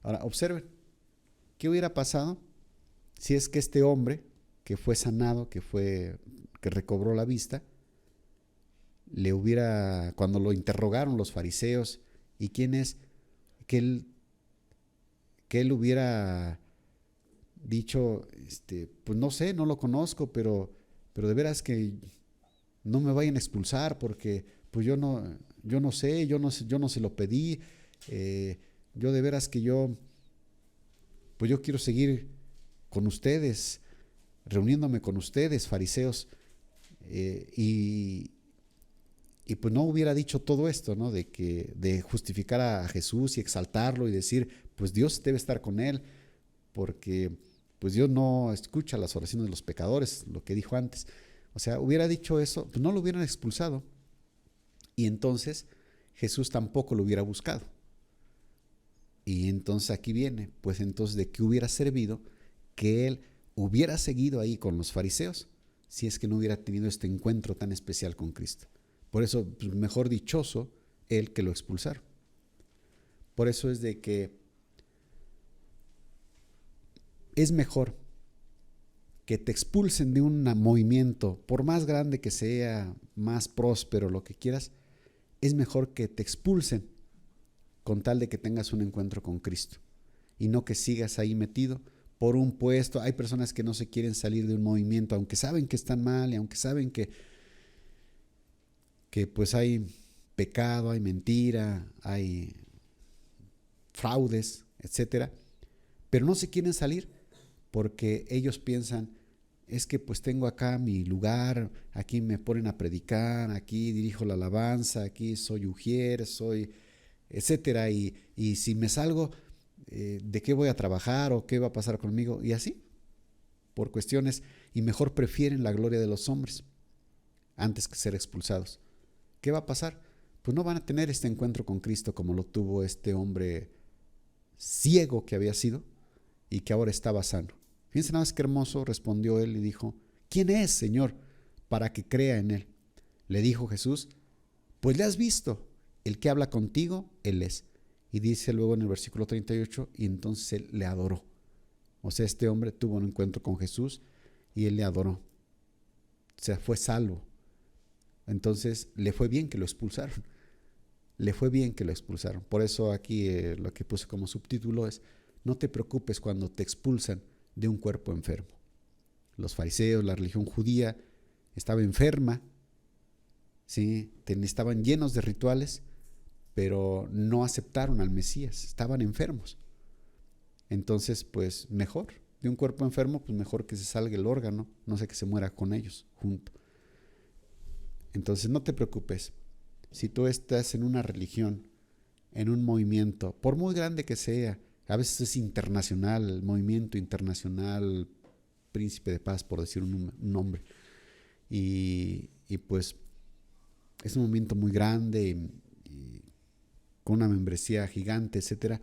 Ahora, observen, ¿qué hubiera pasado si es que este hombre que fue sanado, que recobró la vista, cuando lo interrogaron los fariseos, ¿y quién es? Que él hubiera dicho, pues no sé, no lo conozco, pero de veras que no me vayan a expulsar, porque pues yo no sé, yo no se lo pedí, yo de veras que yo quiero seguir con ustedes, reuniéndome con ustedes, fariseos, y pues no hubiera dicho todo esto, ¿no? De justificar a Jesús y exaltarlo y decir, pues Dios debe estar con él, porque pues Dios no escucha las oraciones de los pecadores, lo que dijo antes. O sea, hubiera dicho eso, pues no lo hubieran expulsado, y entonces Jesús tampoco lo hubiera buscado. Y entonces aquí viene, pues entonces, ¿de qué hubiera servido que él hubiera seguido ahí con los fariseos si es que no hubiera tenido este encuentro tan especial con Cristo? Por eso, pues, mejor dichoso él que lo expulsaron. Por eso es de que es mejor que te expulsen de un movimiento, por más grande que sea, más próspero, lo que quieras, es mejor que te expulsen con tal de que tengas un encuentro con Cristo y no que sigas ahí metido por un puesto. Hay personas que no se quieren salir de un movimiento, aunque saben que están mal y aunque saben que pues hay pecado, hay mentira, hay fraudes, etcétera, pero no se quieren salir porque ellos piensan, es que pues tengo acá mi lugar, aquí me ponen a predicar, aquí dirijo la alabanza, aquí soy ujier, soy etcétera, y si me salgo, ¿de qué voy a trabajar o qué va a pasar conmigo? Y así, por cuestiones, y mejor prefieren la gloria de los hombres antes que ser expulsados. ¿Qué va a pasar? Pues no van a tener este encuentro con Cristo como lo tuvo este hombre ciego que había sido y que ahora estaba sano. Fíjense nada más qué hermoso, respondió él y dijo, ¿quién es, Señor, para que crea en él? Le dijo Jesús, pues le has visto, el que habla contigo, él es. Y dice luego en el versículo 38, y entonces él le adoró. O sea, este hombre tuvo un encuentro con Jesús y él le adoró. O sea, fue salvo. Entonces le fue bien que lo expulsaron. Le fue bien que lo expulsaron. Por eso aquí lo que puse como subtítulo es, no te preocupes cuando te expulsan de un cuerpo enfermo. Los fariseos, la religión judía, estaba enferma, ¿sí? Estaban llenos de rituales, pero no aceptaron al Mesías, estaban enfermos. Entonces, pues mejor, de un cuerpo enfermo, pues mejor que se salga el órgano, no sé, que se muera con ellos junto. Entonces no te preocupes, si tú estás en una religión, en un movimiento, por muy grande que sea, a veces es internacional, el movimiento internacional, Príncipe de Paz, por decir un nombre, y pues es un movimiento muy grande y con una membresía gigante, etcétera.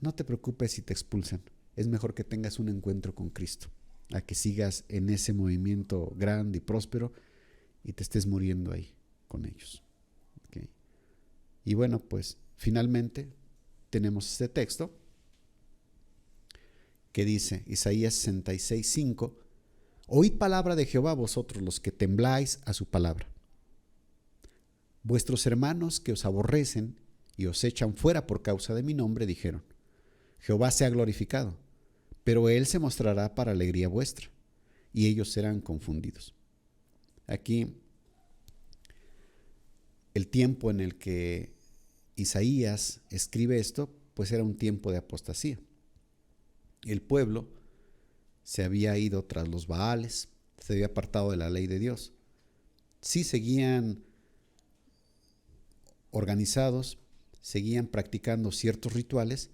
No te preocupes si te expulsan. Es mejor que tengas un encuentro con Cristo, a que sigas en ese movimiento grande y próspero y te estés muriendo ahí con ellos. ¿Okay? Y bueno, pues finalmente tenemos este texto que dice, Isaías 66:5, oíd palabra de Jehová vosotros los que tembláis a su palabra. Vuestros hermanos que os aborrecen y os echan fuera por causa de mi nombre dijeron, Jehová sea glorificado, pero él se mostrará para alegría vuestra, y ellos serán confundidos. Aquí, el tiempo en el que Isaías escribe esto, pues era un tiempo de apostasía. El pueblo se había ido tras los Baales, se había apartado de la ley de Dios. Sí seguían organizados, seguían practicando ciertos rituales,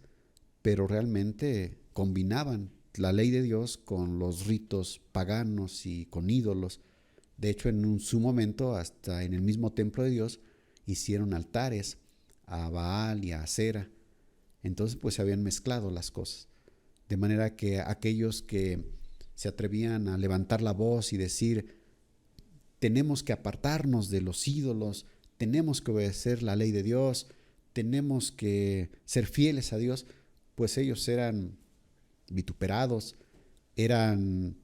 pero realmente combinaban la ley de Dios con los ritos paganos y con ídolos. De hecho, en su momento, hasta en el mismo templo de Dios, hicieron altares a Baal y a Acera. Entonces, pues se habían mezclado las cosas. De manera que aquellos que se atrevían a levantar la voz y decir, tenemos que apartarnos de los ídolos, tenemos que obedecer la ley de Dios, tenemos que ser fieles a Dios, pues ellos eran vituperados, eran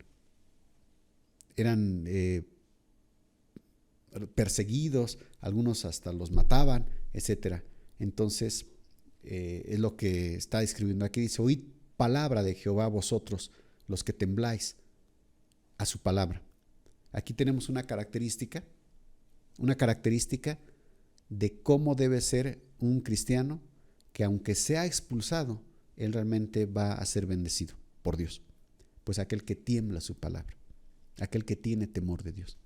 perseguidos, algunos hasta los mataban, etc. Entonces, es lo que está describiendo aquí. Dice, oíd palabra de Jehová vosotros, los que tembláis a su palabra. Aquí tenemos una característica de cómo debe ser un cristiano que aunque sea expulsado, él realmente va a ser bendecido por Dios. Pues aquel que tiembla su palabra, aquel que tiene temor de Dios.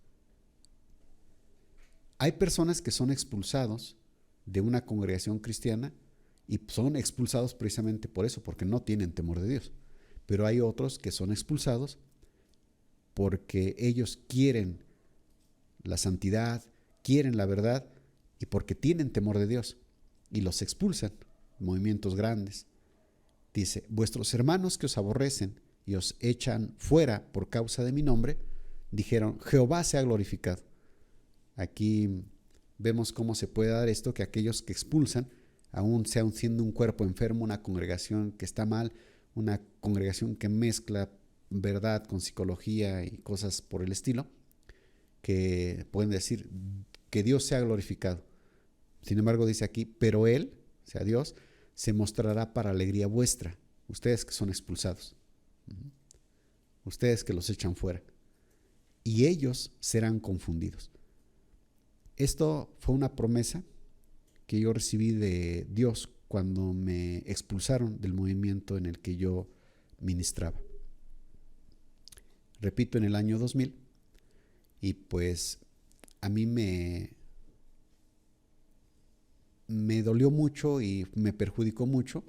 Hay personas que son expulsados de una congregación cristiana y son expulsados precisamente por eso, porque no tienen temor de Dios. Pero hay otros que son expulsados porque ellos quieren la santidad, quieren la verdad y porque tienen temor de Dios y los expulsan, movimientos grandes. Dice, vuestros hermanos que os aborrecen y os echan fuera por causa de mi nombre, dijeron, Jehová sea glorificado. Aquí vemos cómo se puede dar esto, que aquellos que expulsan, aún siendo un cuerpo enfermo, una congregación que está mal, una congregación que mezcla verdad con psicología y cosas por el estilo, que pueden decir que Dios sea glorificado. Sin embargo, dice aquí, pero Él, o sea Dios, se mostrará para alegría vuestra, ustedes que son expulsados, ustedes que los echan fuera, y ellos serán confundidos. Esto fue una promesa que yo recibí de Dios cuando me expulsaron del movimiento en el que yo ministraba. Repito, en el año 2000, y pues a mí me dolió mucho y me perjudicó mucho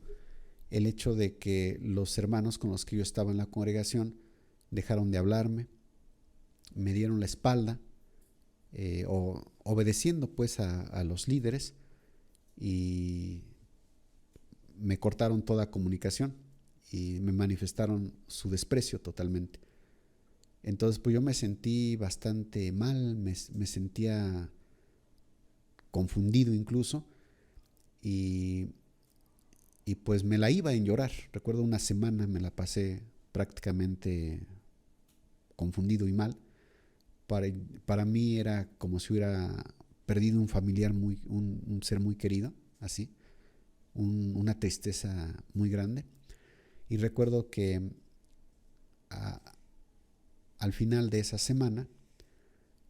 el hecho de que los hermanos con los que yo estaba en la congregación dejaron de hablarme, me dieron la espalda, obedeciendo pues a los líderes, y me cortaron toda comunicación y me manifestaron su desprecio totalmente. Entonces pues yo me sentí bastante mal, me sentía confundido incluso, y pues me la iba en llorar. Recuerdo una semana me la pasé prácticamente confundido y mal. Para mí era como si hubiera perdido un familiar, un ser muy querido, así, una tristeza muy grande. Y recuerdo que al final de esa semana,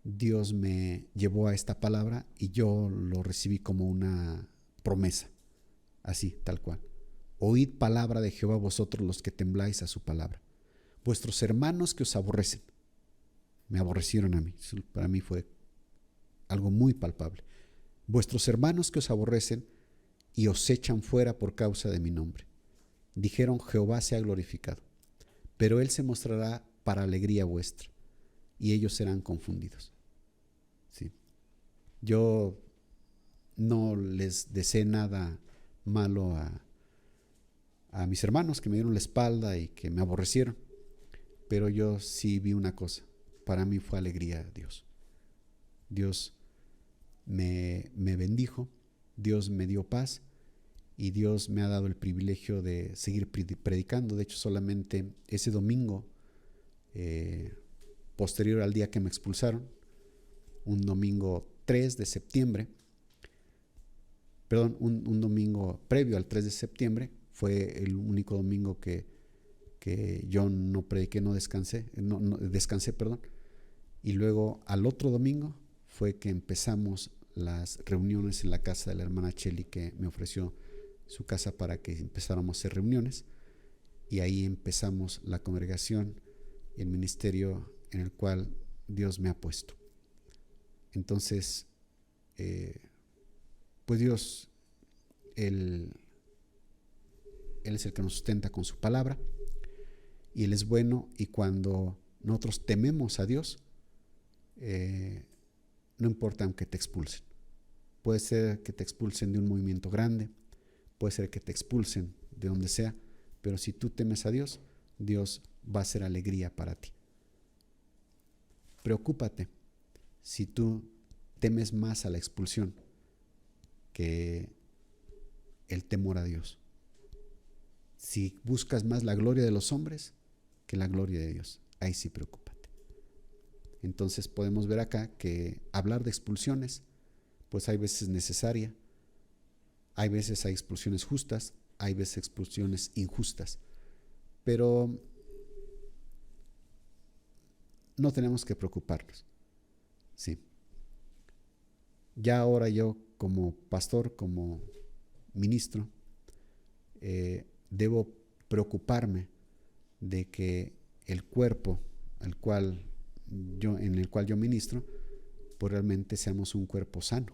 Dios me llevó a esta palabra y yo lo recibí como una promesa, así, tal cual. Oíd palabra de Jehová vosotros los que tembláis a su palabra. Vuestros hermanos que os aborrecen, me aborrecieron a mí. Eso para mí fue algo muy palpable. Vuestros hermanos que os aborrecen y os echan fuera por causa de mi nombre. Dijeron, Jehová sea glorificado, pero él se mostrará para alegría vuestra, y ellos serán confundidos. ¿Sí? Yo no les deseé nada malo a mis hermanos que me dieron la espalda y que me aborrecieron, pero yo sí vi una cosa. Para mí fue alegría a Dios. Dios me bendijo, Dios me dio paz y Dios me ha dado el privilegio de seguir predicando. De hecho, solamente ese domingo, posterior al día que me expulsaron, un domingo 3 de septiembre, perdón, un domingo previo al 3 de septiembre, fue el único domingo que yo no prediqué, descansé, perdón. Y luego al otro domingo fue que empezamos las reuniones en la casa de la hermana Cheli, que me ofreció su casa para que empezáramos a hacer reuniones. Y ahí empezamos la congregación y el ministerio en el cual Dios me ha puesto. Entonces, pues Dios, Él es el que nos sustenta con su palabra y Él es bueno, y cuando nosotros tememos a Dios, no importa aunque te expulsen. Puede ser que te expulsen de un movimiento grande, puede ser que te expulsen de donde sea, pero si tú temes a Dios, Dios va a ser alegría para ti. Preocúpate si tú temes más a la expulsión que el temor a Dios. Si buscas más la gloria de los hombres que la gloria de Dios, ahí sí preocúpate. Entonces podemos ver acá que hablar de expulsiones, pues hay veces necesaria, hay veces hay expulsiones justas, hay veces expulsiones injustas, pero no tenemos que preocuparnos. Sí. Ya ahora yo como pastor, como ministro, debo preocuparme de que el cuerpo en el cual yo ministro, pues realmente seamos un cuerpo sano,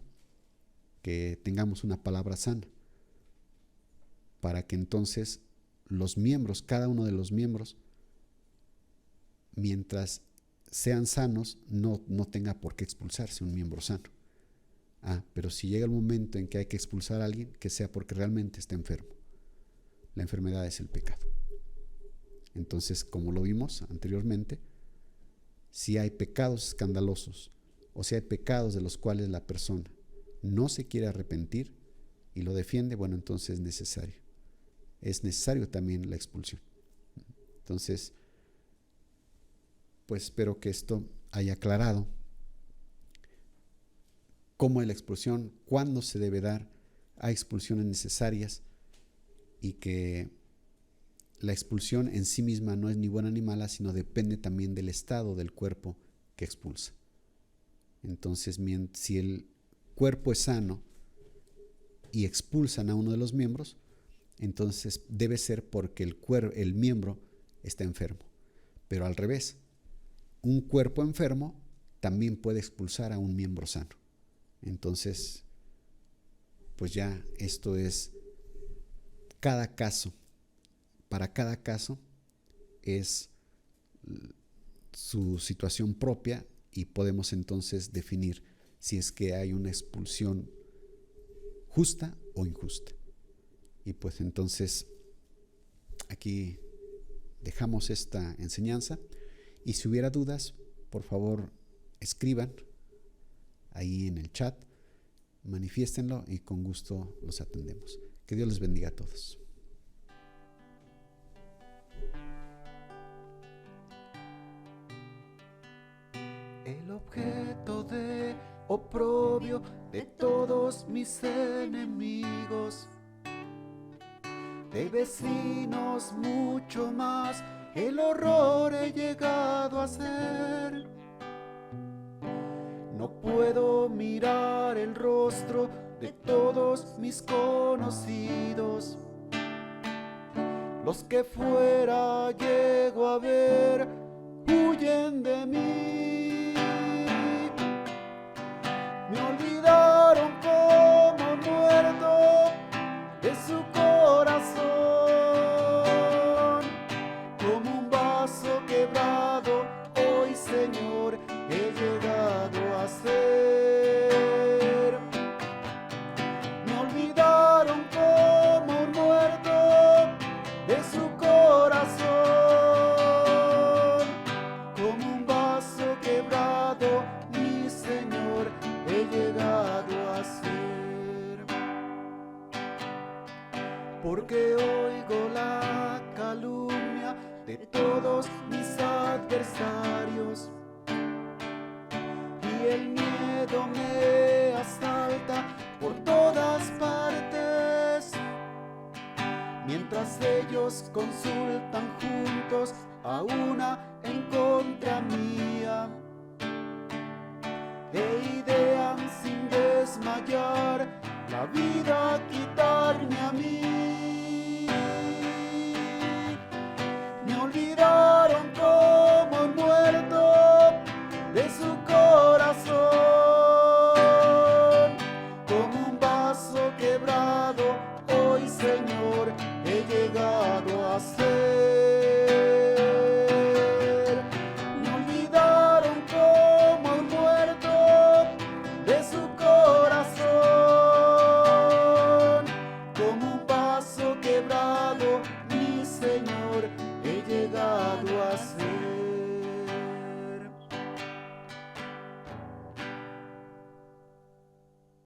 que tengamos una palabra sana, para que entonces los miembros, cada uno de los miembros, mientras sean sanos, no tenga por qué expulsarse un miembro sano. Pero si llega el momento en que hay que expulsar a alguien, que sea porque realmente está enfermo. La enfermedad es el pecado. Entonces, como lo vimos anteriormente, si hay pecados escandalosos o si hay pecados de los cuales la persona no se quiere arrepentir y lo defiende, bueno, entonces es necesario. Es necesario también la expulsión. Entonces, pues espero que esto haya aclarado cómo es la expulsión, cuándo se debe dar, hay expulsiones necesarias y que la expulsión en sí misma no es ni buena ni mala, sino depende también del estado del cuerpo que expulsa. Entonces, si el cuerpo es sano y expulsan a uno de los miembros, entonces debe ser porque el miembro está enfermo. Pero al revés, un cuerpo enfermo también puede expulsar a un miembro sano. Entonces, pues ya esto es cada caso. Para cada caso es su situación propia y podemos entonces definir si es que hay una expulsión justa o injusta. Y pues entonces aquí dejamos esta enseñanza y si hubiera dudas, por favor escriban ahí en el chat, manifiéstenlo y con gusto los atendemos. Que Dios les bendiga a todos. El objeto de oprobio de todos mis enemigos, de vecinos mucho más, el horror he llegado a ser. No puedo mirar el rostro de todos mis conocidos, los que fuera llego a ver huyen de mí. Me olvidaron como muerto de su corazón, como un vaso quebrado, hoy Señor he llegado a ser. Me olvidaron como un muerto de su corazón, como un vaso quebrado, oigo la calumnia de todos mis adversarios y el miedo me asalta por todas partes, mientras ellos consultan juntos a una en contra mía e idean sin desmayar la vida quitarme a mí. Me olvidaron como un muerto de su corazón, como un vaso quebrado. Hoy, Señor, he llegado a ser. Me olvidaron como un muerto de su corazón, como un vaso quebrado, mi Señor, he llegado a ser.